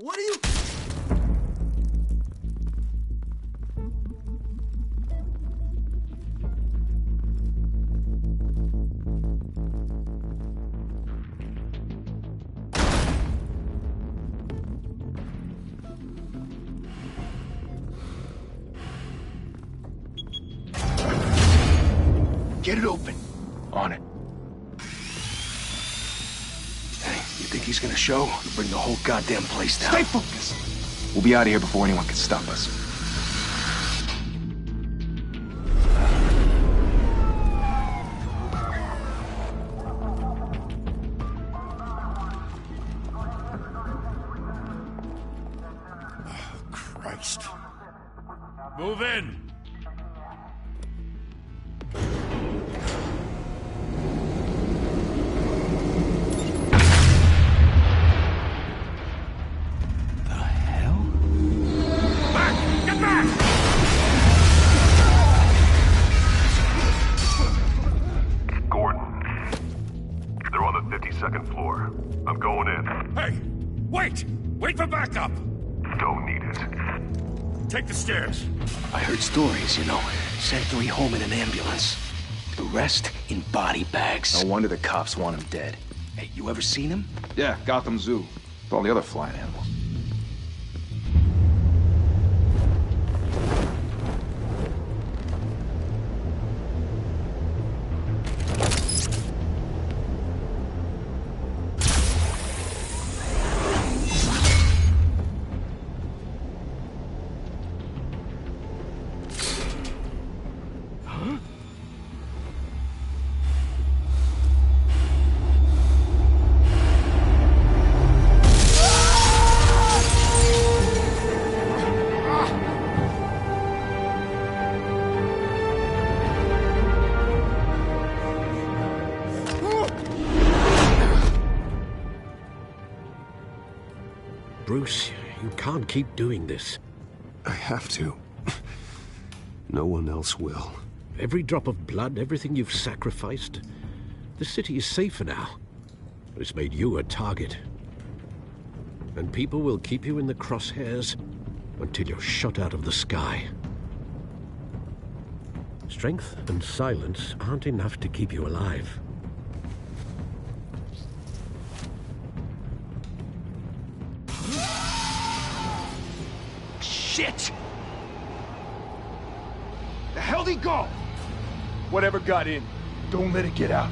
What are you... Get it open. On it. Hey, you think he's gonna show? He'll bring the whole goddamn place down. Stay focused. We'll be out of here before anyone can stop us. Christ. Move in! Second floor. I'm going in. Hey! Wait! Wait for backup! Don't need it. Take the stairs. I heard stories, you know. Sent 3 home in an ambulance. The rest in body bags. No wonder the cops want him dead. Hey, you ever seen him? Yeah, Gotham Zoo. With all the other flying animals. Bruce, you can't keep doing this. I have to. No one else will. Every drop of blood, everything you've sacrificed. The city is safer now. But it's made you a target. And people will keep you in the crosshairs until you're shot out of the sky. Strength and silence aren't enough to keep you alive. Shit! The hell'd he go? Whatever got in, don't let it get out.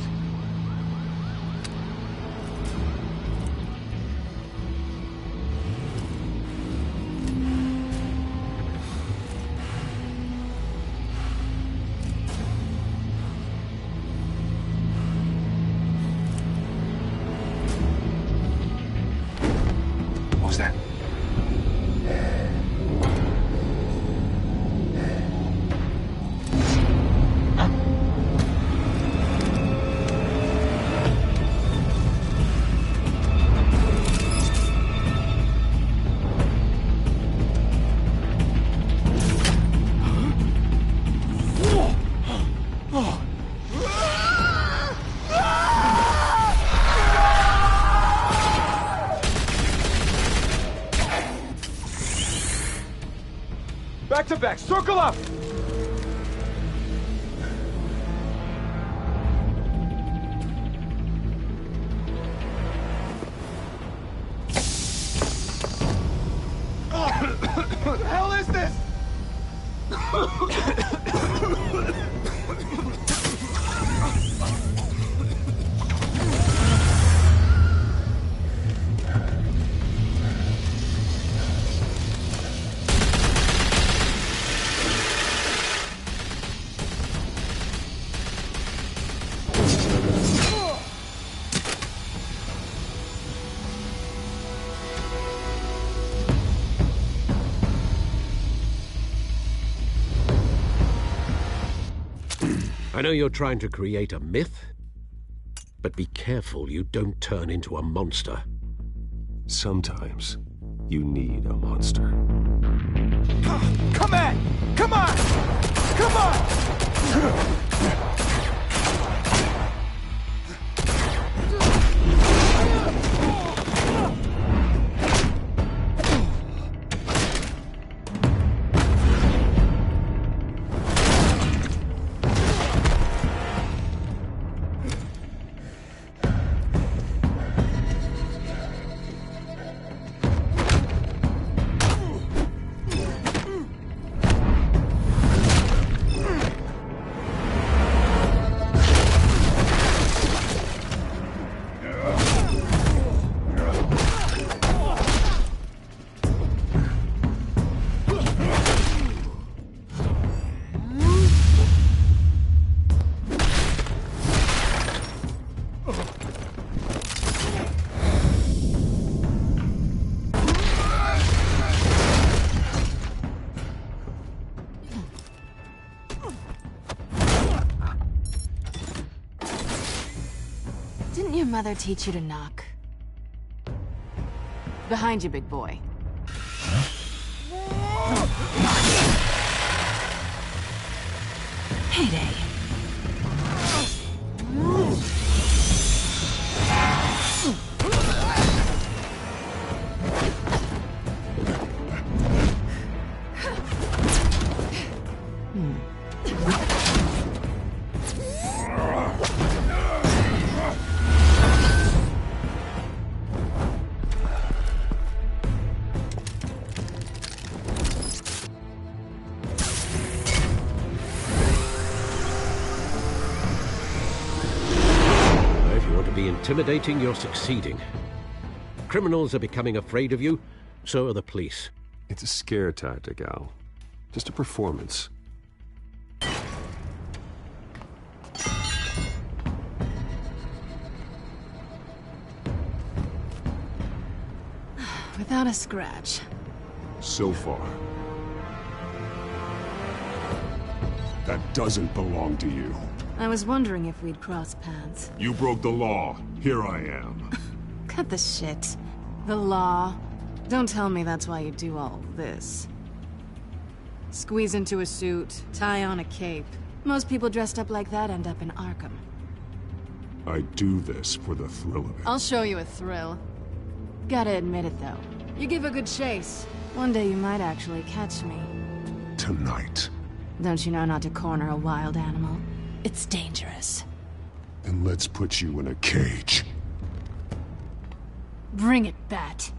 What was that? Back to back, circle up! What the hell is this? I know you're trying to create a myth, but be careful you don't turn into a monster. Sometimes you need a monster. Come on! Come on! Come on! Didn't your mother teach you to knock? Behind you, big boy. Heyday. Intimidating, you're succeeding. Criminals are becoming afraid of you, so are the police. It's a scare tactic, Al. Just a performance. Without a scratch. So far. That doesn't belong to you. I was wondering if we'd cross paths. You broke the law. Here I am. Cut the shit. The law. Don't tell me that's why you do all this. Squeeze into a suit, tie on a cape. Most people dressed up like that end up in Arkham. I do this for the thrill of it. I'll show you a thrill. Gotta admit it, though. You give a good chase. One day you might actually catch me. Tonight. Don't you know not to corner a wild animal? It's dangerous. Then let's put you in a cage. Bring it, Bat.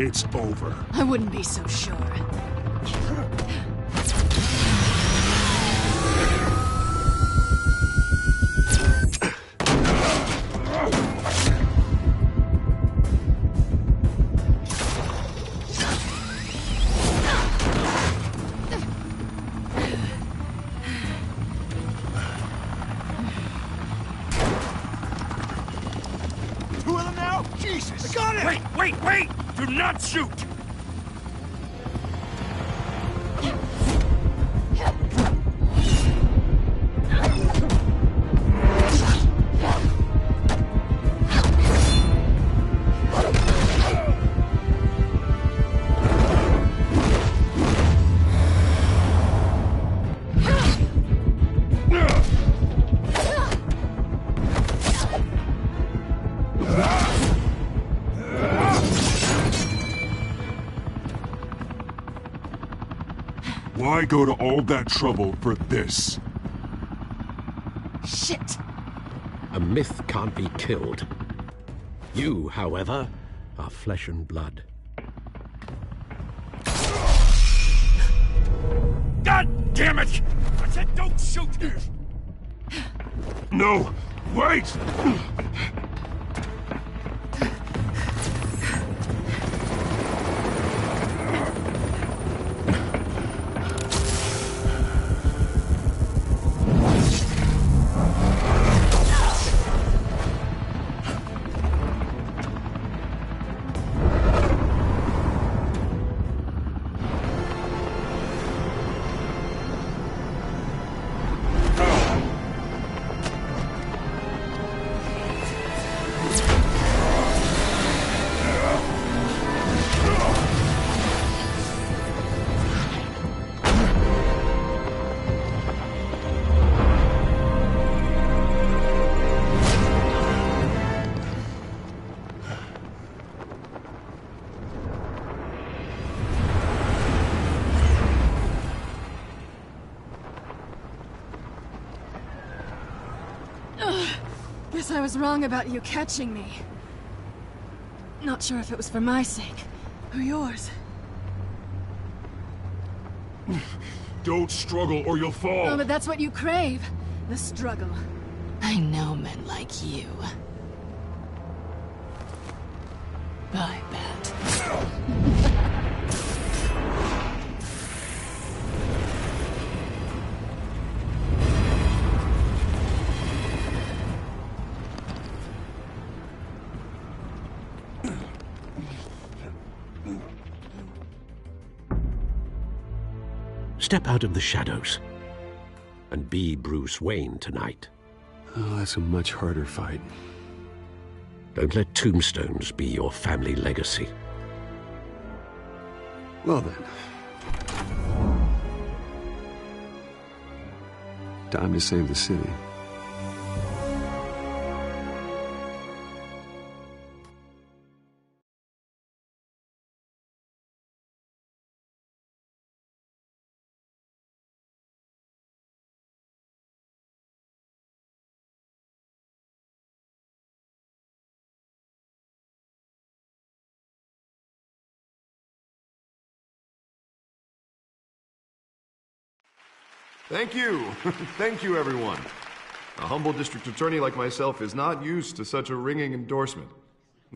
It's over. I wouldn't be so sure. Two of them now? Jesus! I got it! Wait! Do not shoot! Why go to all that trouble for this? Shit! A myth can't be killed. You, however, are flesh and blood. God damn it! I said don't shoot! No! Wait! Guess I was wrong about you catching me. Not sure if it was for my sake, or yours. Don't struggle or you'll fall. Oh, but that's what you crave. The struggle. I know men like you. Bye, Bat. Step out of the shadows and be Bruce Wayne tonight. Oh, that's a much harder fight. Don't let tombstones be your family legacy. Well then. Time to save the city. Thank you. Thank you, everyone. A humble district attorney like myself is not used to such a ringing endorsement.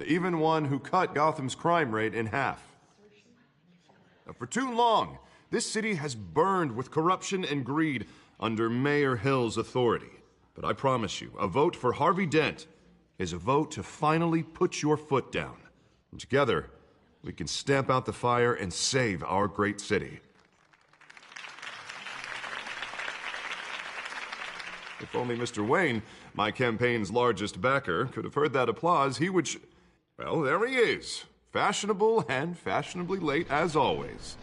Even one who cut Gotham's crime rate in half. Now, for too long, this city has burned with corruption and greed under Mayor Hill's authority. But I promise you, a vote for Harvey Dent is a vote to finally put your foot down. And together, we can stamp out the fire and save our great city. If only Mr. Wayne, my campaign's largest backer, could have heard that applause, he would well, there he is. Fashionable and fashionably late as always.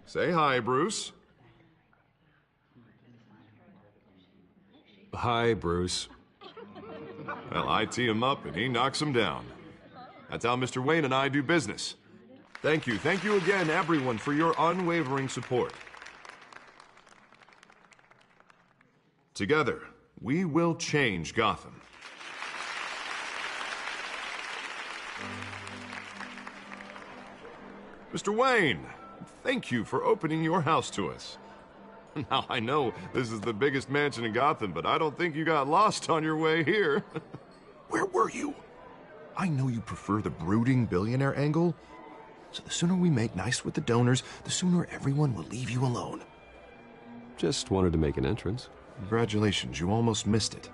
Say hi, Bruce. Hi, Bruce. Well, I tee him up and he knocks him down. That's how Mr. Wayne and I do business. Thank you again, everyone, for your unwavering support. Together, we will change Gotham. Mr. Wayne, thank you for opening your house to us. Now, I know this is the biggest mansion in Gotham, but I don't think you got lost on your way here. Where were you? I know you prefer the brooding billionaire angle, so the sooner we make nice with the donors, the sooner everyone will leave you alone. Just wanted to make an entrance. Congratulations, you almost missed it.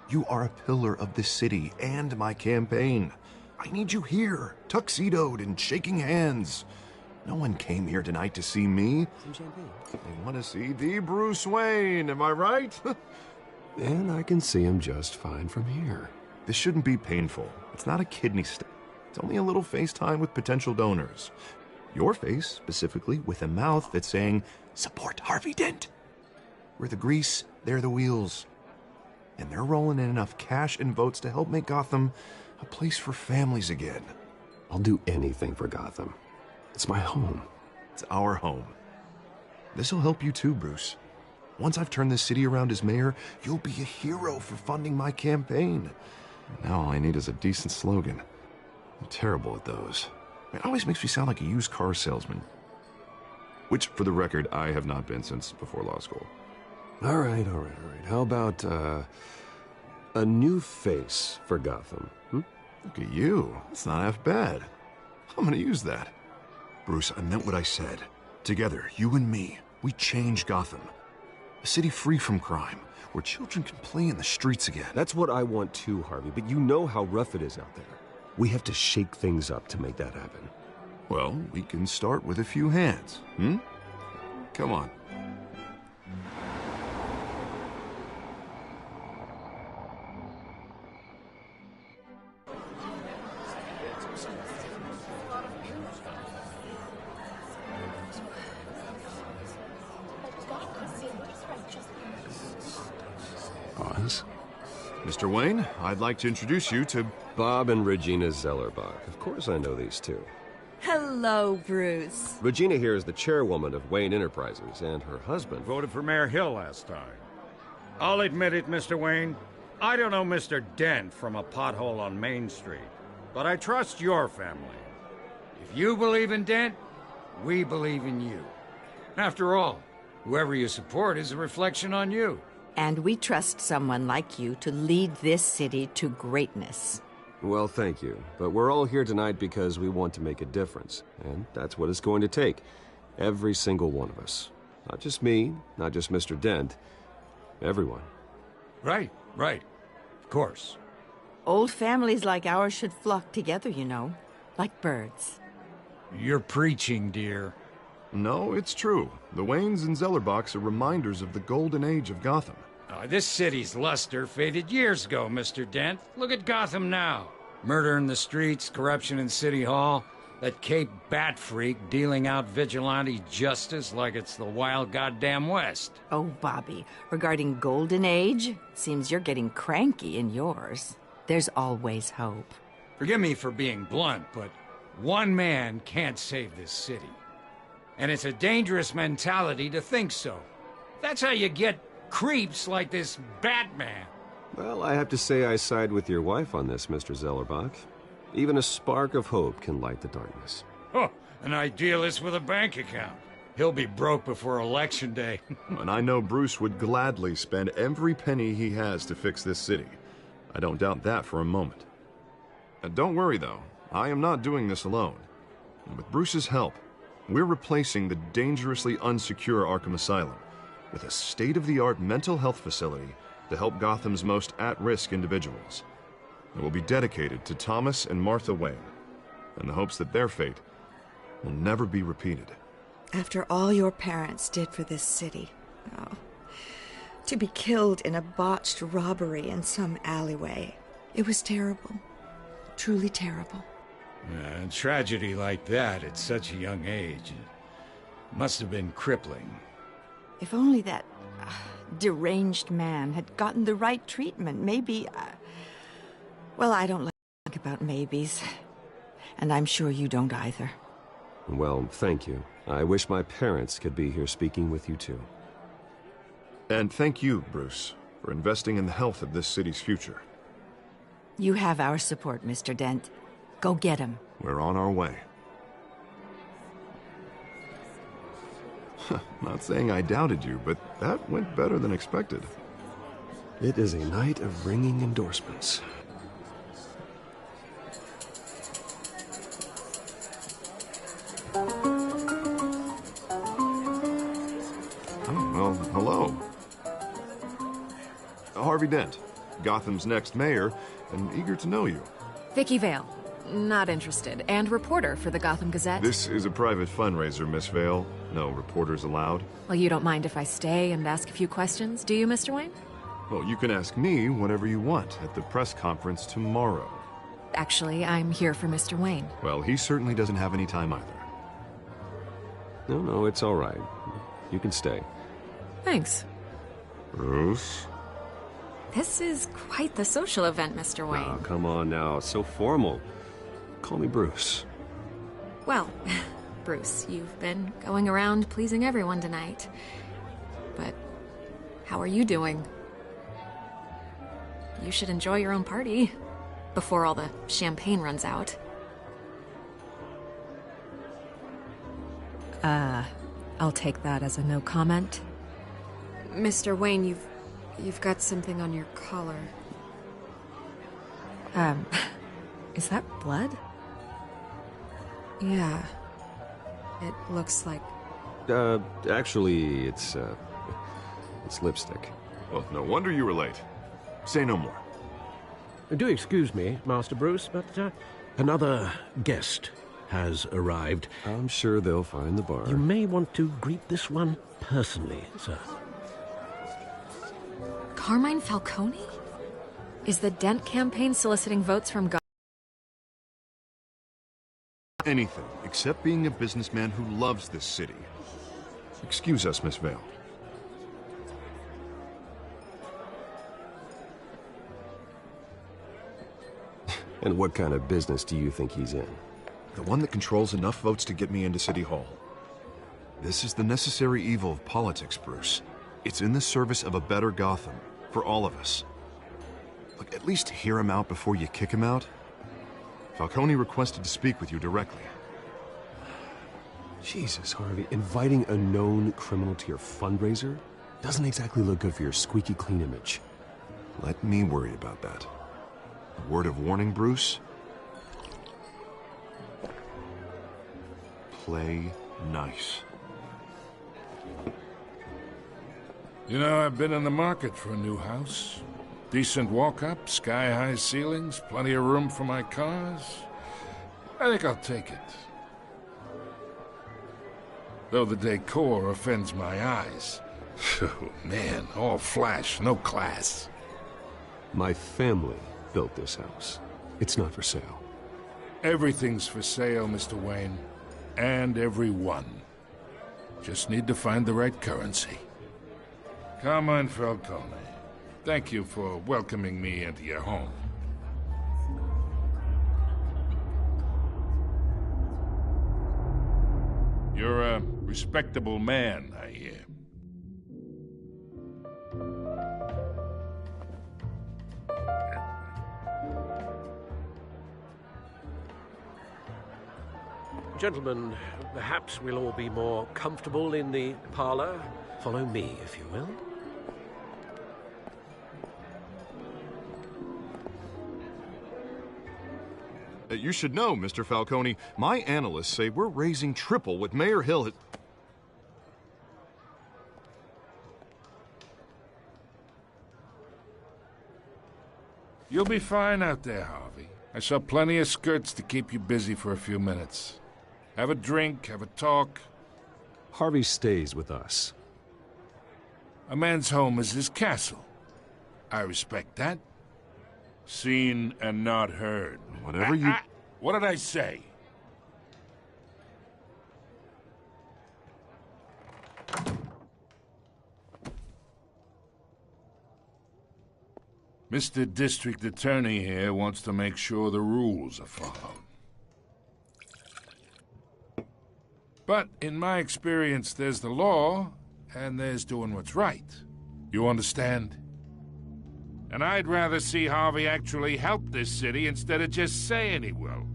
You are a pillar of this city and my campaign. I need you here, tuxedoed and shaking hands. No one came here tonight to see me. Some champagne. They want to see the Bruce Wayne, am I right? And I can see him just fine from here. This shouldn't be painful. It's not a kidney stone. It's only a little FaceTime with potential donors. Your face, specifically, with a mouth that's saying, support Harvey Dent. We're the grease, they're the wheels. And they're rolling in enough cash and votes to help make Gotham a place for families again. I'll do anything for Gotham. It's my home. It's our home. This'll help you too, Bruce. Once I've turned this city around as mayor, you'll be a hero for funding my campaign. Now all I need is a decent slogan. I'm terrible at those. It always makes me sound like a used car salesman. Which, for the record, I have not been since before law school. All right. How about, a new face for Gotham, Look at you. That's not half bad. I'm gonna use that. Bruce, I meant what I said. Together, you and me, we change Gotham. A city free from crime, where children can play in the streets again. That's what I want too, Harvey, but you know how rough it is out there. We have to shake things up to make that happen. Well, we can start with a few hands, Come on. Oz? Mr. Wayne, I'd like to introduce you to... Bob and Regina Zellerbach. Of course I know these two. Hello, Bruce. Regina here is the chairwoman of Wayne Enterprises, and her husband... Voted for Mayor Hill last time. I'll admit it, Mr. Wayne. I don't know Mr. Dent from a pothole on Main Street, but I trust your family. If you believe in Dent, we believe in you. After all, whoever you support is a reflection on you. And we trust someone like you to lead this city to greatness. Well, thank you. But we're all here tonight because we want to make a difference. And that's what it's going to take. Every single one of us. Not just me, not just Mr. Dent. Everyone. Right. Of course. Old families like ours should flock together, you know. Like birds. You're preaching, dear. No, it's true. The Waynes and Zellerbachs are reminders of the golden age of Gotham. This city's luster faded years ago, Mr. Dent. Look at Gotham now. Murder in the streets, corruption in City Hall, that Cape Bat freak dealing out vigilante justice like it's the wild goddamn West. Oh, Bobby, regarding Golden Age, seems you're getting cranky in yours. There's always hope. Forgive me for being blunt, but one man can't save this city. And it's a dangerous mentality to think so. That's how you get creeps like this Batman. Well, I have to say I side with your wife on this, Mr. Zellerbach. Even a spark of hope can light the darkness. Oh, an idealist with a bank account. He'll be broke before Election Day. And I know Bruce would gladly spend every penny he has to fix this city. I don't doubt that for a moment. And don't worry, though. I am not doing this alone. And with Bruce's help, we're replacing the dangerously unsecure Arkham Asylum with a state-of-the-art mental health facility to help Gotham's most at-risk individuals. It will be dedicated to Thomas and Martha Wayne, in the hopes that their fate will never be repeated. After all your parents did for this city, to be killed in a botched robbery in some alleyway, it was terrible. Truly terrible. A tragedy like that at such a young age must have been crippling. If only that deranged man had gotten the right treatment, maybe... Well, I don't like to think about maybes. And I'm sure you don't either. Well, thank you. I wish my parents could be here speaking with you, too. And thank you, Bruce, for investing in the health of this city's future. You have our support, Mr. Dent. Go get him. We're on our way. Not saying I doubted you, but that went better than expected. It is a night of ringing endorsements. Oh, well, hello. Harvey Dent, Gotham's next mayor, and eager to know you. Vicky Vale. Not interested. And reporter for the Gotham Gazette. This is a private fundraiser, Miss Vale. No reporters allowed. Well, you don't mind if I stay and ask a few questions, do you, Mr. Wayne? Well, you can ask me whatever you want at the press conference tomorrow. Actually, I'm here for Mr. Wayne. Well, he certainly doesn't have any time either. No, it's all right. You can stay. Thanks. Bruce? This is quite the social event, Mr. Wayne. Oh, come on now. It's so formal. Call me Bruce. Well, Bruce, you've been going around pleasing everyone tonight. But how are you doing? You should enjoy your own party before all the champagne runs out. I'll take that as a no comment. Mr. Wayne, you've got something on your collar. Is that blood? Yeah. It looks like... Actually, it's lipstick. Well, no wonder you were late. Say no more. Do excuse me, Master Bruce, but another guest has arrived. I'm sure they'll find the bar. You may want to greet this one personally, sir. Carmine Falcone? Is the Dent campaign soliciting votes from Anything except being a businessman who loves this city. Excuse us, Miss Vale. And what kind of business do you think he's in? The one that controls enough votes to get me into City Hall. This is the necessary evil of politics, Bruce. It's in the service of a better Gotham, for all of us. Look, at least hear him out before you kick him out. Falcone requested to speak with you directly. Jesus, Harvey, inviting a known criminal to your fundraiser doesn't exactly look good for your squeaky clean image. Let me worry about that. A word of warning, Bruce? Play nice. You know, I've been in the market for a new house. Decent walk-up, sky-high ceilings, plenty of room for my cars. I think I'll take it. Though the decor offends my eyes. Oh, man, all flash, no class. My family built this house. It's not for sale. Everything's for sale, Mr. Wayne. And everyone. Just need to find the right currency. Come on, Falcone. Thank you for welcoming me into your home. You're a respectable man, I hear. Gentlemen, perhaps we'll all be more comfortable in the parlor. Follow me, if you will. You should know, Mr. Falcone, my analysts say we're raising triple what Mayor Hill had... You'll be fine out there, Harvey. I saw plenty of skirts to keep you busy for a few minutes. Have a drink, have a talk. Harvey stays with us. A man's home is his castle. I respect that. Seen and not heard. Whatever you... What did I say? Mr. District Attorney here wants to make sure the rules are followed. But in my experience, there's the law, and there's doing what's right. You understand? And I'd rather see Harvey actually help this city instead of just saying he will.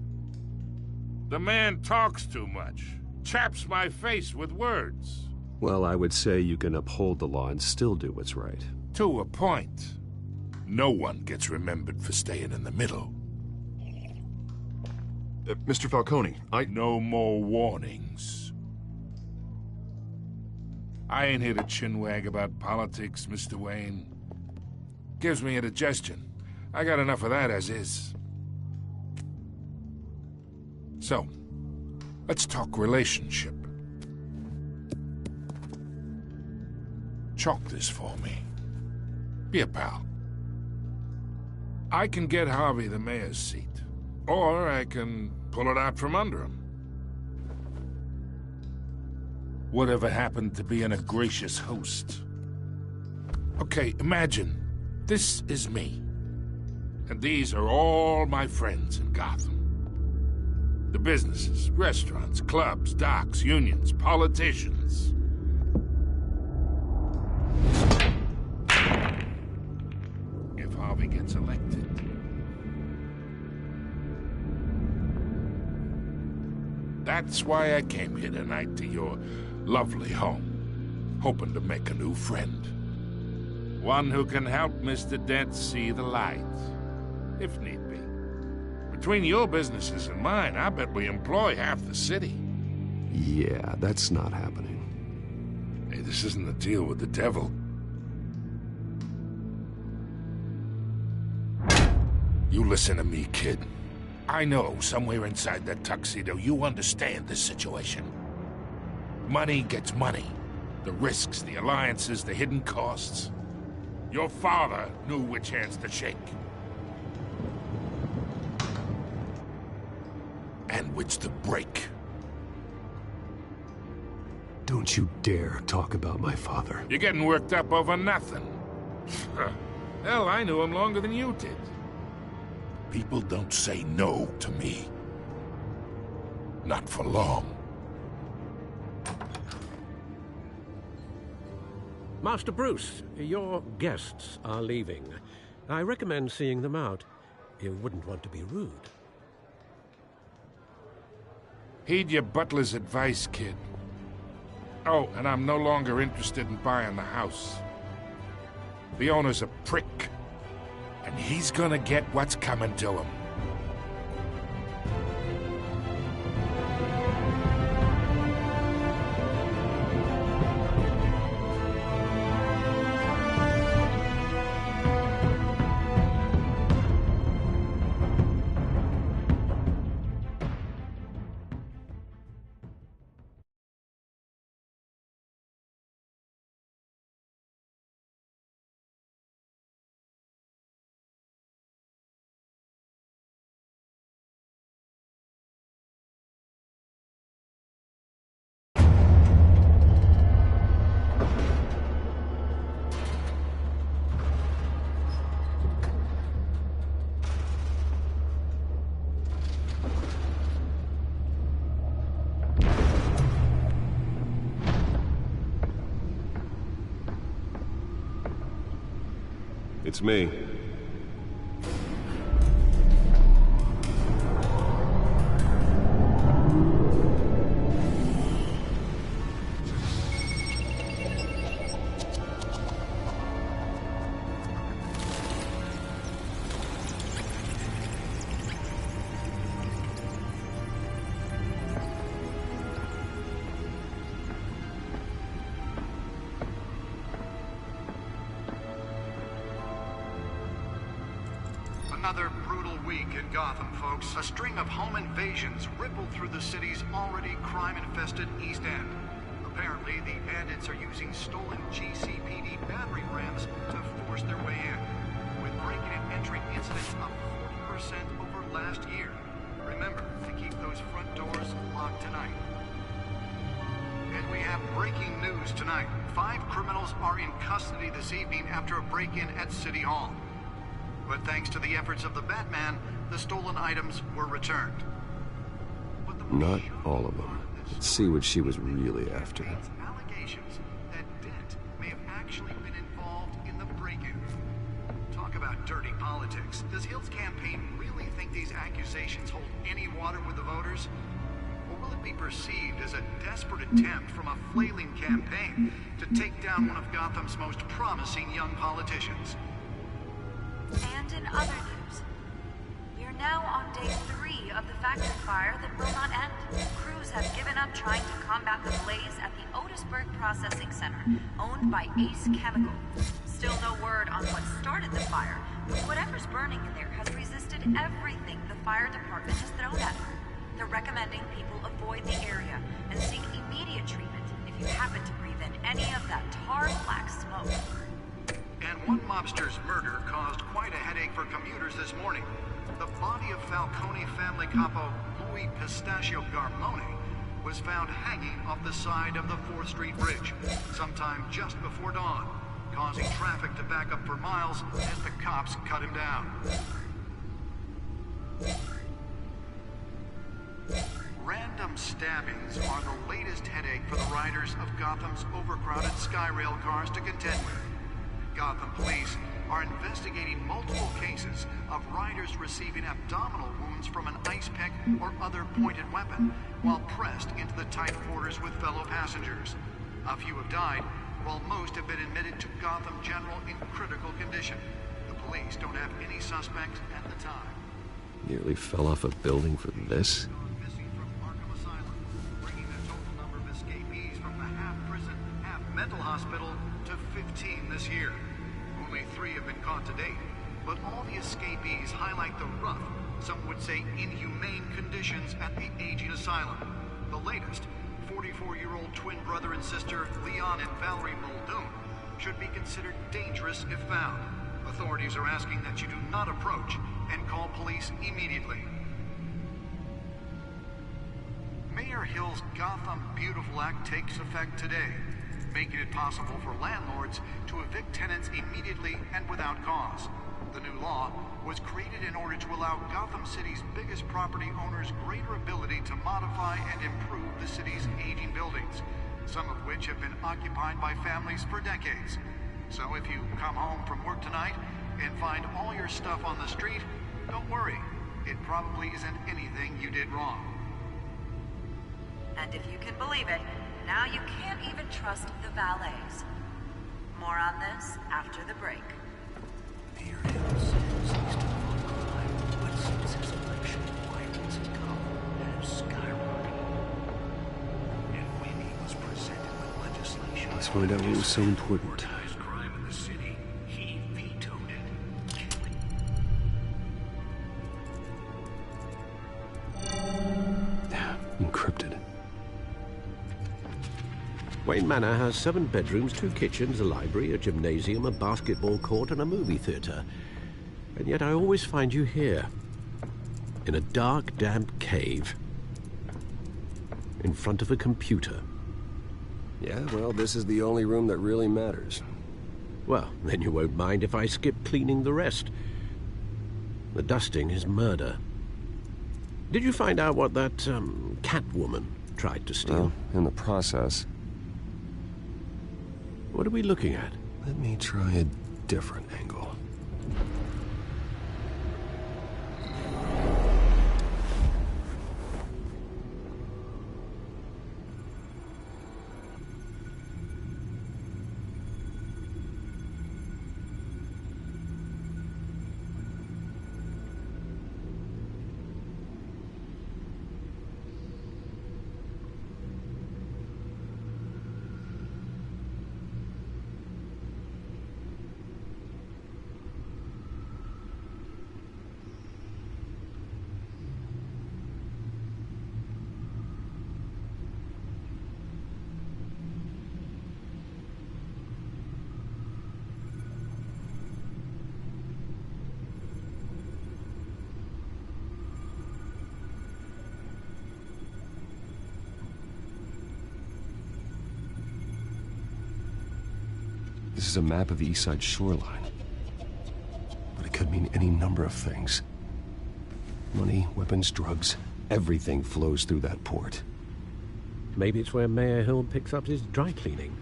The man talks too much, chaps my face with words. Well, I would say you can uphold the law and still do what's right. To a point. No one gets remembered for staying in the middle. Mr. Falcone, No more warnings. I ain't here to chinwag about politics, Mr. Wayne. Gives me indigestion. I got enough of that as is. So, let's talk relationship. Chalk this for me. Be a pal. I can get Harvey the mayor's seat, or I can pull it out from under him. Whatever happened to being a gracious host? Okay, imagine this is me, and these are all my friends in Gotham. The businesses, restaurants, clubs, docks, unions, politicians. If Harvey gets elected, that's why I came here tonight to your lovely home, hoping to make a new friend. One who can help Mr. Dent see the light, if need be. Between your businesses and mine, I bet we employ half the city. Yeah, that's not happening. Hey, this isn't a deal with the devil. You listen to me, kid. I know somewhere inside that tuxedo you understand this situation. Money gets money. The risks, the alliances, the hidden costs. Your father knew which hands to shake. And which to break. Don't you dare talk about my father. You're getting worked up over nothing. Hell, I knew him longer than you did. People don't say no to me. Not for long. Master Bruce, your guests are leaving. I recommend seeing them out. You wouldn't want to be rude. Heed your butler's advice, kid. Oh, and I'm no longer interested in buying the house. The owner's a prick, and he's gonna get what's coming to him. It's me. Another brutal week in Gotham, folks. A string of home invasions rippled through the city's already crime-infested East End. Apparently, the bandits are using stolen GCPD battering rams to force their way in, with breaking and entering incidents up 40% over last year. Remember to keep those front doors locked tonight. And we have breaking news tonight. 5 criminals are in custody this evening after a break-in at City Hall. But thanks to the efforts of the Batman, the stolen items were returned. Not all of them. Let's see what she was really after. Allegations that Dent may have actually been involved in the break-in. Talk about dirty politics. Does Hill's campaign really think these accusations hold any water with the voters? Or will it be perceived as a desperate attempt from a flailing campaign to take down one of Gotham's most promising young politicians? And in other news, we are now on day 3 of the factory fire that will not end. Crews have given up trying to combat the blaze at the Otisburg Processing Center, owned by Ace Chemical. Still no word on what started the fire, but whatever's burning in there has resisted everything the fire department has thrown at it. They're recommending people avoid the area and seek immediate treatment if you happen to breathe in any of that tar black smoke. And one mobster's murder caused quite a headache for commuters this morning. The body of Falcone family capo Louis Pistachio Garmone was found hanging off the side of the 4th Street Bridge sometime just before dawn, causing traffic to back up for miles as the cops cut him down. Random stabbings are the latest headache for the riders of Gotham's overcrowded Skyrail cars to contend with. Gotham police are investigating multiple cases of riders receiving abdominal wounds from an ice pick or other pointed weapon while pressed into the tight quarters with fellow passengers. A few have died, while most have been admitted to Gotham General in critical condition. The police don't have any suspects at the time. Nearly fell off a building for this? Missing from Arkham Asylum, bringing the total number of escapees from the half-prison, half-mental hospital to 15 this year. Only 3 have been caught to date, but all the escapees highlight the rough, some would say inhumane conditions at the aging asylum. The latest, 44-year-old twin brother and sister Leon and Valerie Muldoon, should be considered dangerous if found. Authorities are asking that you do not approach and call police immediately. Mayor Hill's Gotham Beautiful Act takes effect today, making it possible for landlords to evict tenants immediately and without cause. The new law was created in order to allow Gotham City's biggest property owners greater ability to modify and improve the city's aging buildings. some of which have been occupied by families for decades. So if you come home from work tonight and find all your stuff on the street, don't worry. It probably isn't anything you did wrong. And if you can believe it, now you can't even trust the valets. More on this after the break. Fear is seized upon crime, but since his election, violence has come and has skyrocketed. And when he was presented with legislation, Let's find out what was so important. Crime in the city, he vetoed it. Encrypted. Wayne Manor has 7 bedrooms, 2 kitchens, a library, a gymnasium, a basketball court, and a movie theater. And yet I always find you here, in a dark, damp cave, in front of a computer. Yeah, well, this is the only room that really matters. Well, then you won't mind if I skip cleaning the rest. The dusting is murder. Did you find out what that, Catwoman tried to steal? Well, in the process. What are we looking at? Let me try a different angle. This is a map of the east side shoreline. But it could mean any number of things. Money, weapons, drugs, everything flows through that port. Maybe it's where Mayor Hill picks up his dry cleaning.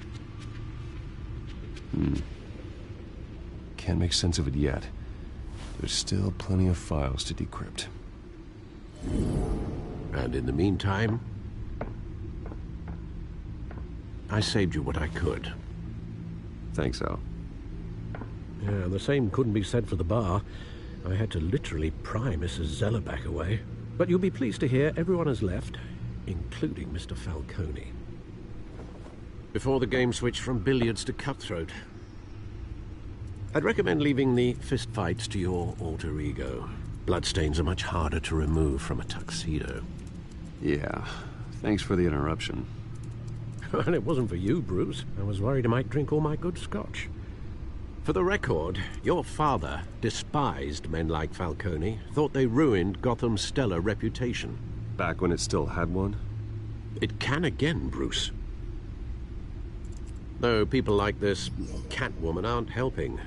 Can't make sense of it yet. There's still plenty of files to decrypt. And in the meantime, I saved you what I could. Thanks, Al. Yeah, the same couldn't be said for the bar. I had to literally pry Mrs. Zeller back away. But you'll be pleased to hear everyone has left, including Mr. Falcone. Before the game switched from billiards to cutthroat. I'd recommend leaving the fistfights to your alter ego. Bloodstains are much harder to remove from a tuxedo. Yeah, thanks for the interruption. And it wasn't for you, Bruce. I was worried I might drink all my good scotch. For the record, your father despised men like Falcone, thought they ruined Gotham's stellar reputation. Back when it still had one? It can again, Bruce. Though people like this Catwoman aren't helping.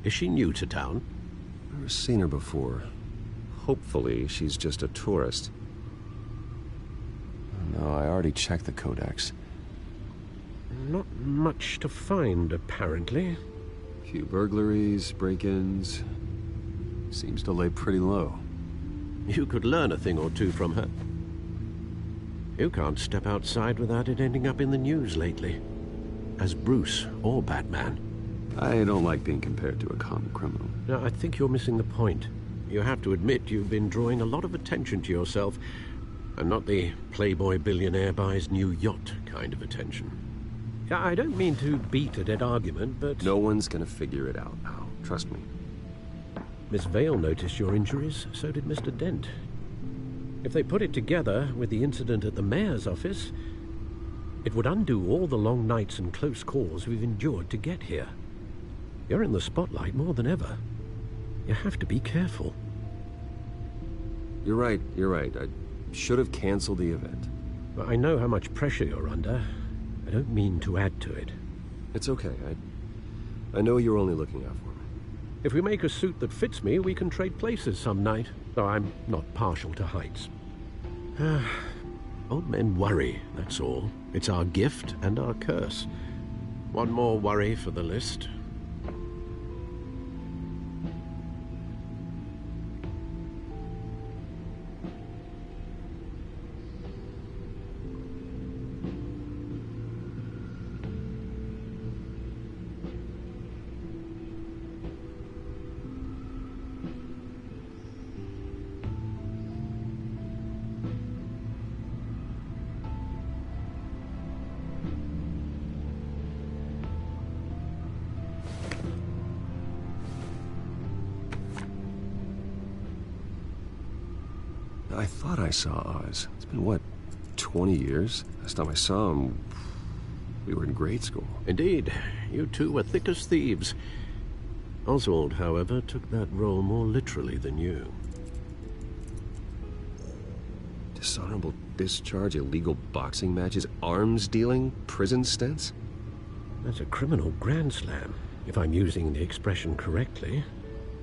Is she new to town? Never seen her before. Hopefully she's just a tourist. No, I already checked the codex. Not much to find, apparently. Few burglaries, break-ins. Seems to lay pretty low. You could learn a thing or two from her. You can't step outside without it ending up in the news lately. As Bruce or Batman. I don't like being compared to a common criminal. No, I think you're missing the point. You have to admit you've been drawing a lot of attention to yourself, and not the playboy billionaire buys new yacht kind of attention. I don't mean to beat a dead argument, but... No one's gonna figure it out, Al. Trust me. Miss Vale noticed your injuries, so did Mr. Dent. If they put it together with the incident at the mayor's office, it would undo all the long nights and close calls we've endured to get here. You're in the spotlight more than ever. You have to be careful. You're right. I should have canceled the event. I know how much pressure you're under. I don't mean to add to it. It's okay. I know you're only looking out for me. If we make a suit that fits me, we can trade places some night. Though I'm not partial to heights. Old men worry, that's all. It's our gift and our curse. One more worry for the list. I thought I saw Oz. It's been, what, 20 years? Last time I saw him, we were in grade school. Indeed. You two were thick as thieves. Oswald, however, took that role more literally than you. Dishonorable discharge, illegal boxing matches, arms dealing, prison stints? That's a criminal grand slam, if I'm using the expression correctly.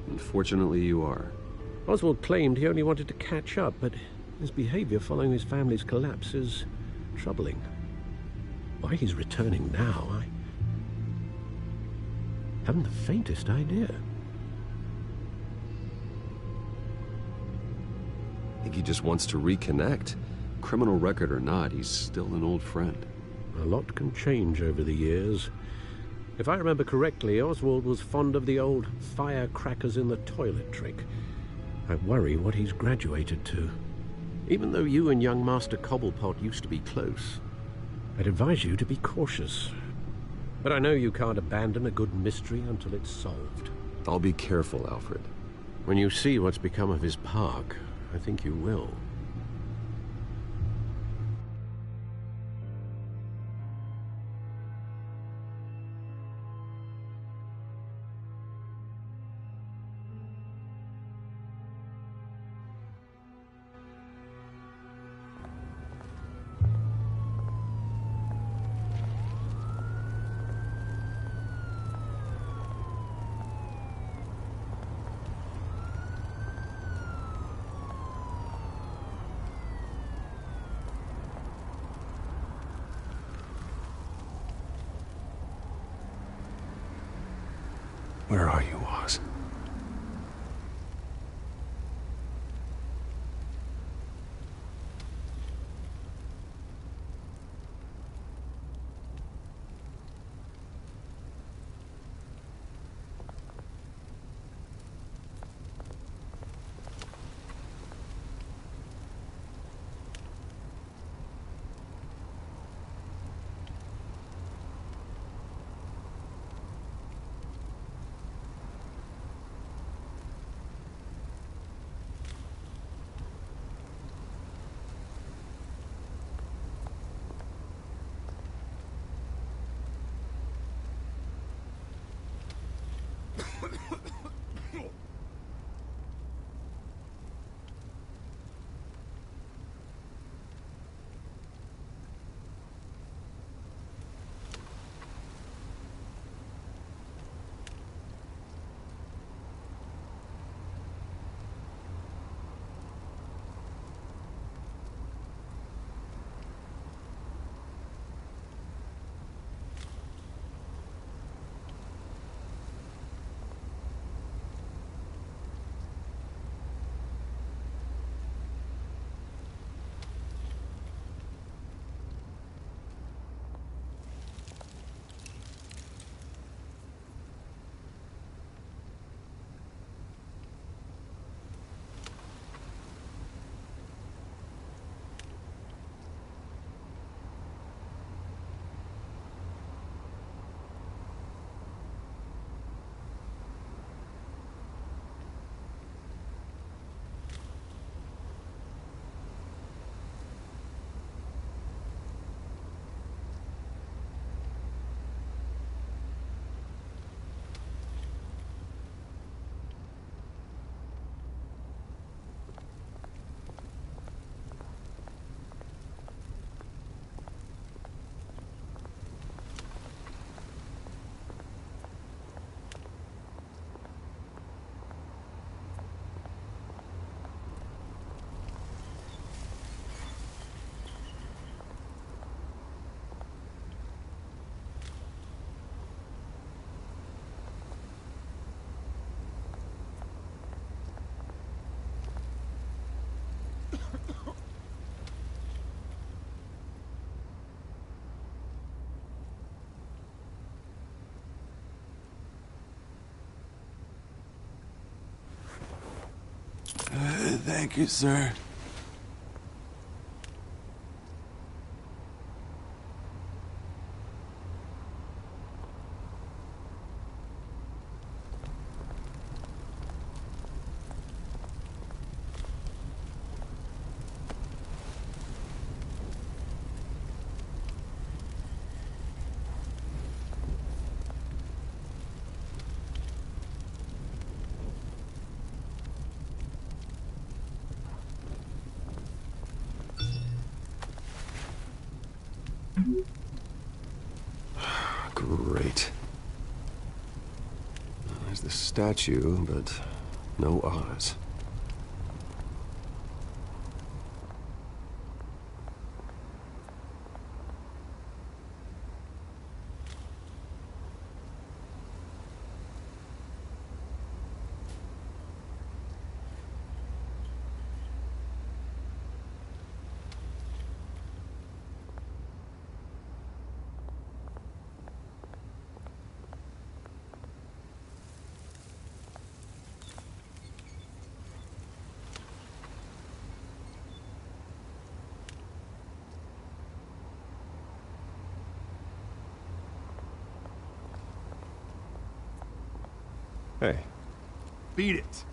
Unfortunately, you are. Oswald claimed he only wanted to catch up, but his behavior following his family's collapse is troubling. Why he's returning now, I haven't the faintest idea. I think he just wants to reconnect. Criminal record or not, he's still an old friend. A lot can change over the years. If I remember correctly, Oswald was fond of the old firecrackers in the toilet trick. I worry what he's graduated to. Even though you and young Master Cobblepot used to be close, I'd advise you to be cautious. But I know you can't abandon a good mystery until it's solved. I'll be careful, Alfred. When you see what's become of his park, I think you will. Where are you, Oz? Thank you, sir. Great. There's the statue, but no eyes. Hey. Beat it.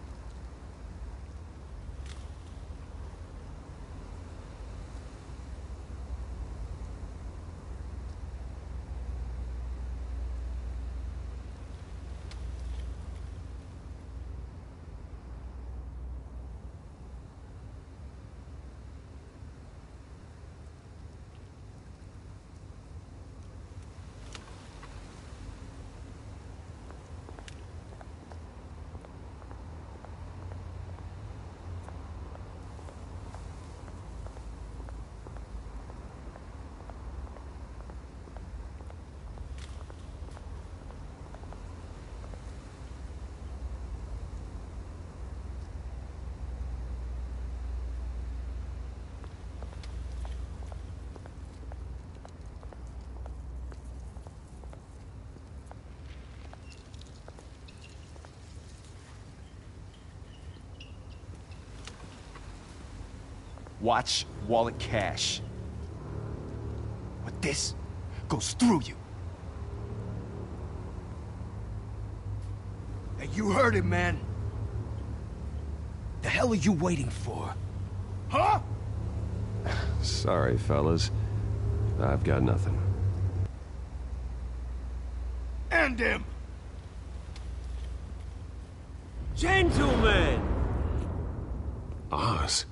Watch wallet cash. But this goes through you. Hey, you heard it, man. The hell are you waiting for? Huh? Sorry, fellas. I've got nothing. End him! Gentlemen! Oz.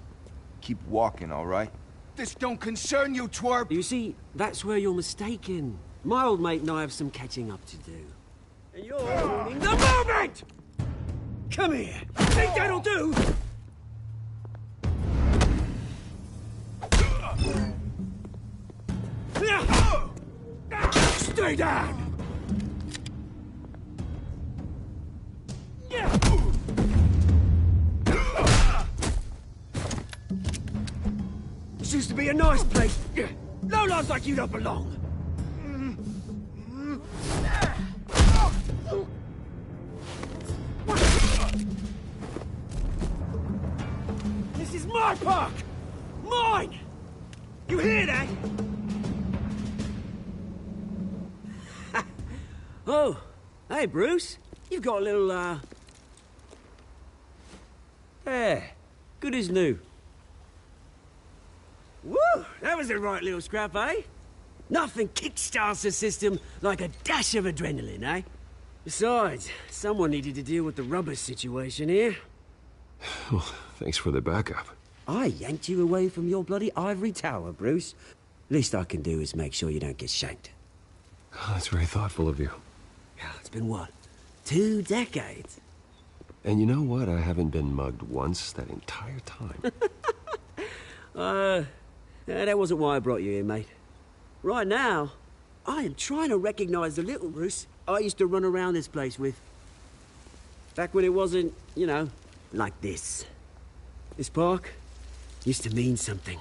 Keep walking, all right? This don't concern you, twerp! You see, that's where you're mistaken. My old mate and I have some catching up to do. And you're ruining the moment! Come here! Think that'll do? Stay down! This used to be a nice place. No lives like you don't belong. This is my park! Mine! You hear that? Oh, hey, Bruce. You've got a little, Yeah, good as new. Woo! That was a right little scrap, eh? Nothing kickstarts the system like a dash of adrenaline, eh? Besides, someone needed to deal with the rubber situation here. Well, thanks for the backup. I yanked you away from your bloody ivory tower, Bruce. Least I can do is make sure you don't get shanked. Oh, that's very thoughtful of you. It's been what? 2 decades? And you know what? I haven't been mugged once that entire time. That wasn't why I brought you here, mate. Right now, I am trying to recognize the little Bruce I used to run around this place with. Back when it wasn't, you know, like this. This park used to mean something.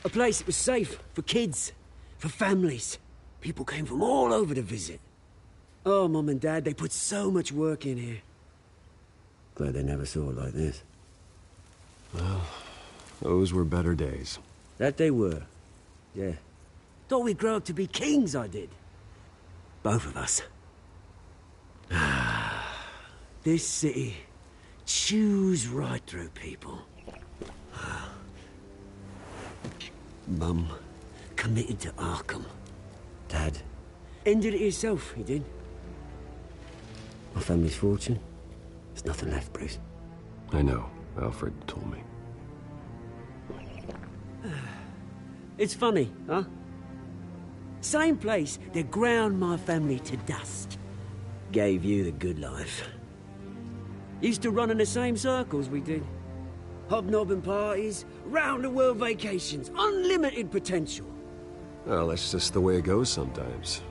A place that was safe for kids, for families. People came from all over to visit. Oh, Mum and Dad, they put so much work in here. Glad they never saw it like this. Well, those were better days. That they were. Yeah. Thought we'd grow up to be kings, I did. Both of us. This city chews right through people. Mum committed to Arkham. Dad ended it himself, he did. My family's fortune. There's nothing left, Bruce. I know. Alfred told me. It's funny, huh? Same place that ground my family to dust. Gave you the good life. Used to run in the same circles we did. Hobnobbing parties, round-the-world vacations, unlimited potential. Well, that's just the way it goes sometimes.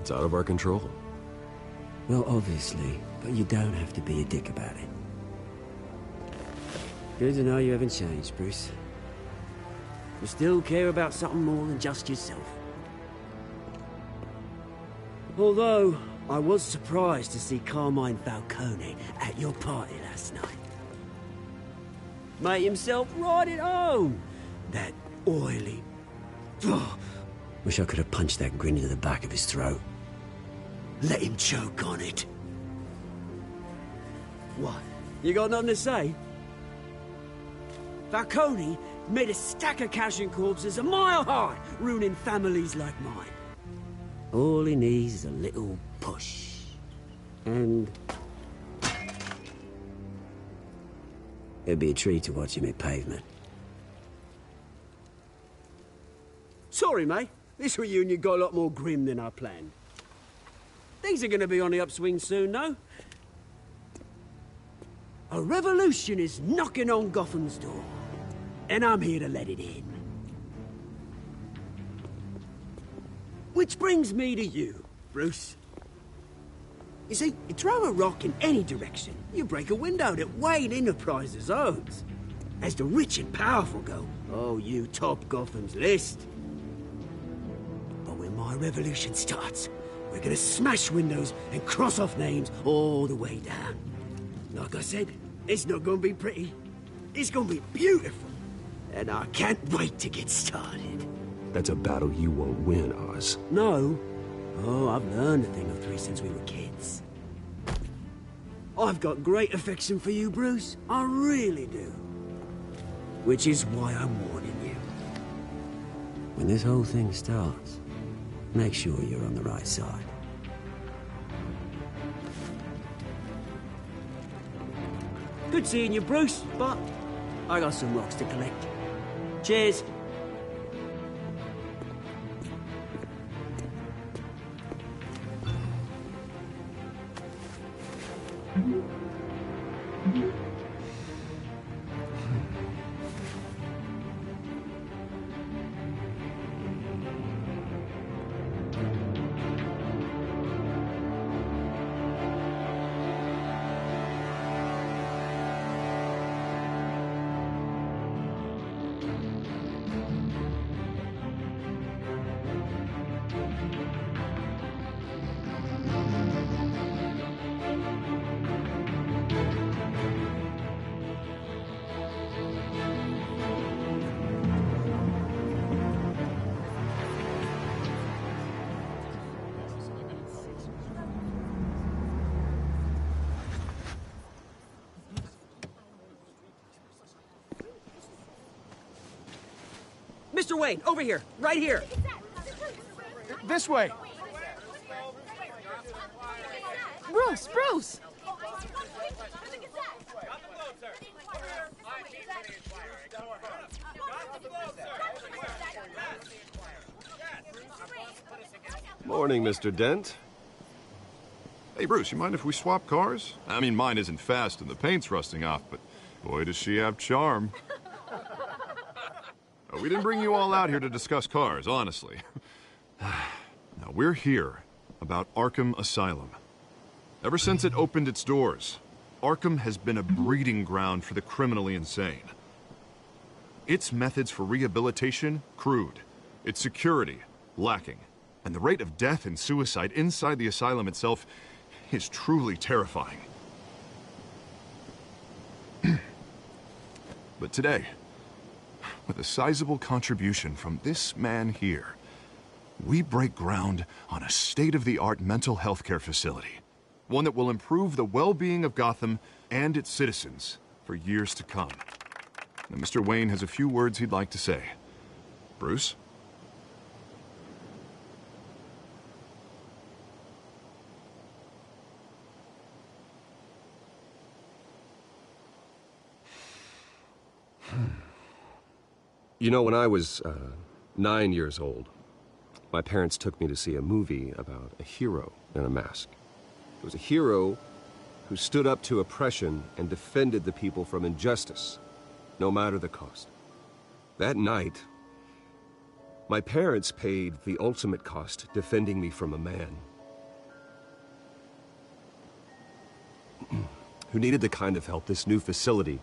It's out of our control. Well, obviously, but you don't have to be a dick about it. Good to know you haven't changed, Bruce. You still care about something more than just yourself. Although, I was surprised to see Carmine Falcone at your party last night. Made himself right at home. That oily... Oh, wish I could have punched that grin into the back of his throat. Let him choke on it. What? You got nothing to say? Falcone made a stack of cash and corpses a mile high, ruining families like mine. All he needs is a little push. And... it'd be a treat to watch him hit pavement. Sorry, mate. This reunion got a lot more grim than I planned. Things are gonna be on the upswing soon, though. A revolution is knocking on Gotham's door. And I'm here to let it in. Which brings me to you, Bruce. You see, you throw a rock in any direction, you break a window that Wayne Enterprises owns. As the rich and powerful go, oh, you top Gotham's list. But when my revolution starts, we're gonna smash windows and cross off names all the way down. Like I said, it's not gonna be pretty. It's gonna be beautiful. And I can't wait to get started. That's a battle you won't win, Oz. No. Oh, I've learned a thing or three since we were kids. I've got great affection for you, Bruce. I really do. Which is why I'm warning you. When this whole thing starts, make sure you're on the right side. Good seeing you, Bruce, but I got some rocks to collect. Cheers. Mr. Wayne, over here. Right here. This way. Bruce, Bruce! Morning, Mr. Dent. Hey, Bruce, you mind if we swap cars? I mean, mine isn't fast and the paint's rusting off, but boy, does she have charm. We didn't bring you all out here to discuss cars, honestly. Now, we're here about Arkham Asylum. Ever since it opened its doors, Arkham has been a breeding ground for the criminally insane. Its methods for rehabilitation, crude. Its security, lacking. And the rate of death and suicide inside the asylum itself is truly terrifying. But today, with a sizable contribution from this man here, we break ground on a state-of-the-art mental health care facility. One that will improve the well-being of Gotham and its citizens for years to come. Now, Mr. Wayne has a few words he'd like to say. Bruce? You know, when I was 9 years old, my parents took me to see a movie about a hero in a mask. It was a hero who stood up to oppression and defended the people from injustice, no matter the cost. That night, my parents paid the ultimate cost defending me from a man who needed the kind of help this new facility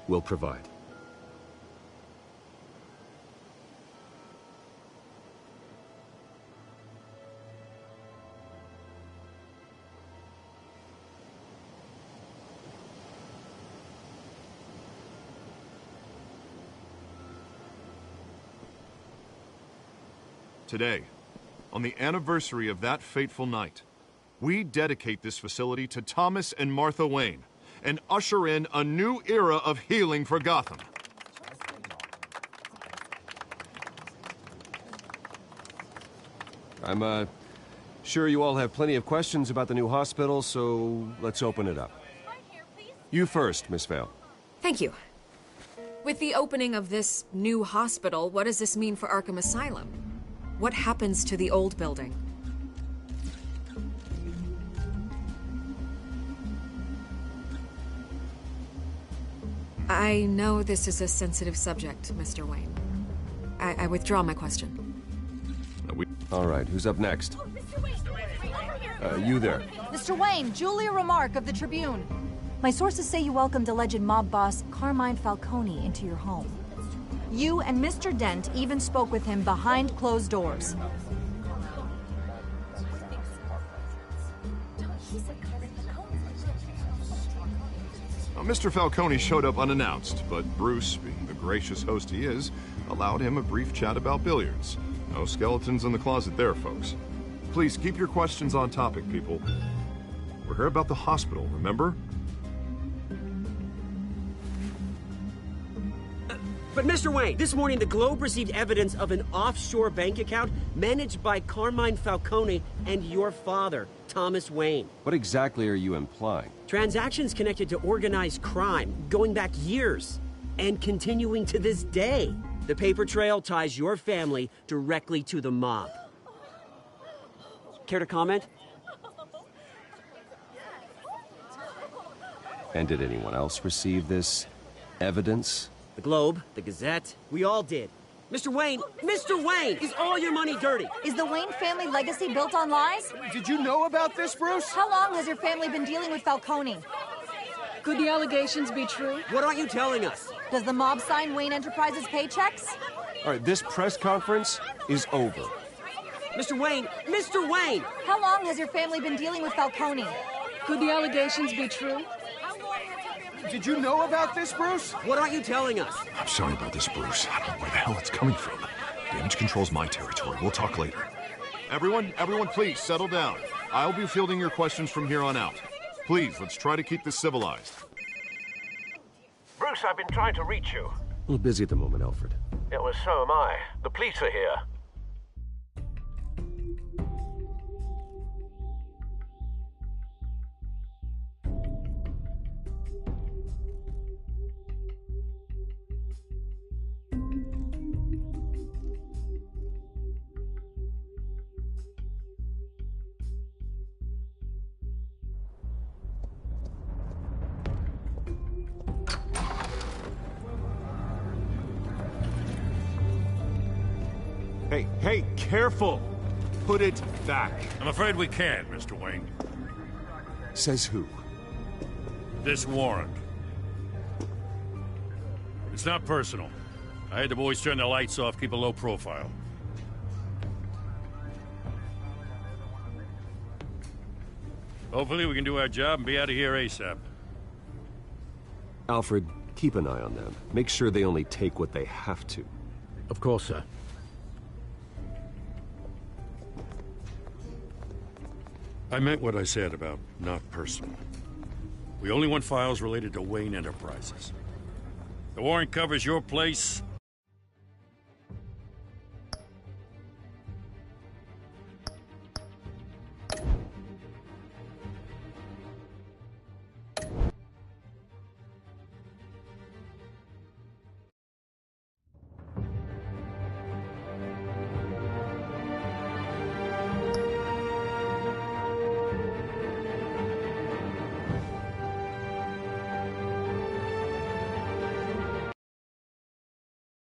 will provide. Today, on the anniversary of that fateful night, we dedicate this facility to Thomas and Martha Wayne and usher in a new era of healing for Gotham. I'm sure you all have plenty of questions about the new hospital, so let's open it up. You first, Miss Vale. Thank you. With the opening of this new hospital, what does this mean for Arkham Asylum? What happens to the old building? I know this is a sensitive subject, Mr. Wayne. I withdraw my question. All right, who's up next? You there. Mr. Wayne, Julia Remark of the Tribune. My sources say you welcomed alleged mob boss Carmine Falcone into your home. You and Mr. Dent even spoke with him behind closed doors. Now, Mr. Falcone showed up unannounced, but Bruce, being the gracious host he is, allowed him a brief chat about billiards. No skeletons in the closet there, folks. Please keep your questions on topic, people. We're here about the hospital, remember? But Mr. Wayne, this morning the Globe received evidence of an offshore bank account managed by Carmine Falcone and your father, Thomas Wayne. What exactly are you implying? Transactions connected to organized crime, going back years, and continuing to this day. The paper trail ties your family directly to the mob. Care to comment? And did anyone else receive this evidence? The Globe, the Gazette, we all did. Mr. Wayne, is all your money dirty? Is the Wayne family legacy built on lies? Did you know about this, Bruce? How long has your family been dealing with Falcone? Could the allegations be true? What aren't you telling us? Does the mob sign Wayne Enterprises paychecks? All right, this press conference is over. Mr. Wayne! How long has your family been dealing with Falcone? Could the allegations be true? Did you know about this, Bruce? What aren't you telling us? I'm sorry about this, Bruce. I don't know where the hell it's coming from. Damage control's my territory. We'll talk later. Everyone, please settle down. I'll be fielding your questions from here on out. Please, let's try to keep this civilized. Bruce, I've been trying to reach you. A little busy at the moment, Alfred. Yeah, well, so am I. The police are here. Hey, careful! Put it back. I'm afraid we can't, Mr. Wayne. Says who? This warrant. It's not personal. I had the boys turn the lights off, keep a low profile. Hopefully we can do our job and be out of here ASAP. Alfred, Keep an eye on them. Make sure they only take what they have to. Of course, sir. I meant what I said about not personal. We only want files related to Wayne Enterprises. The warrant covers your place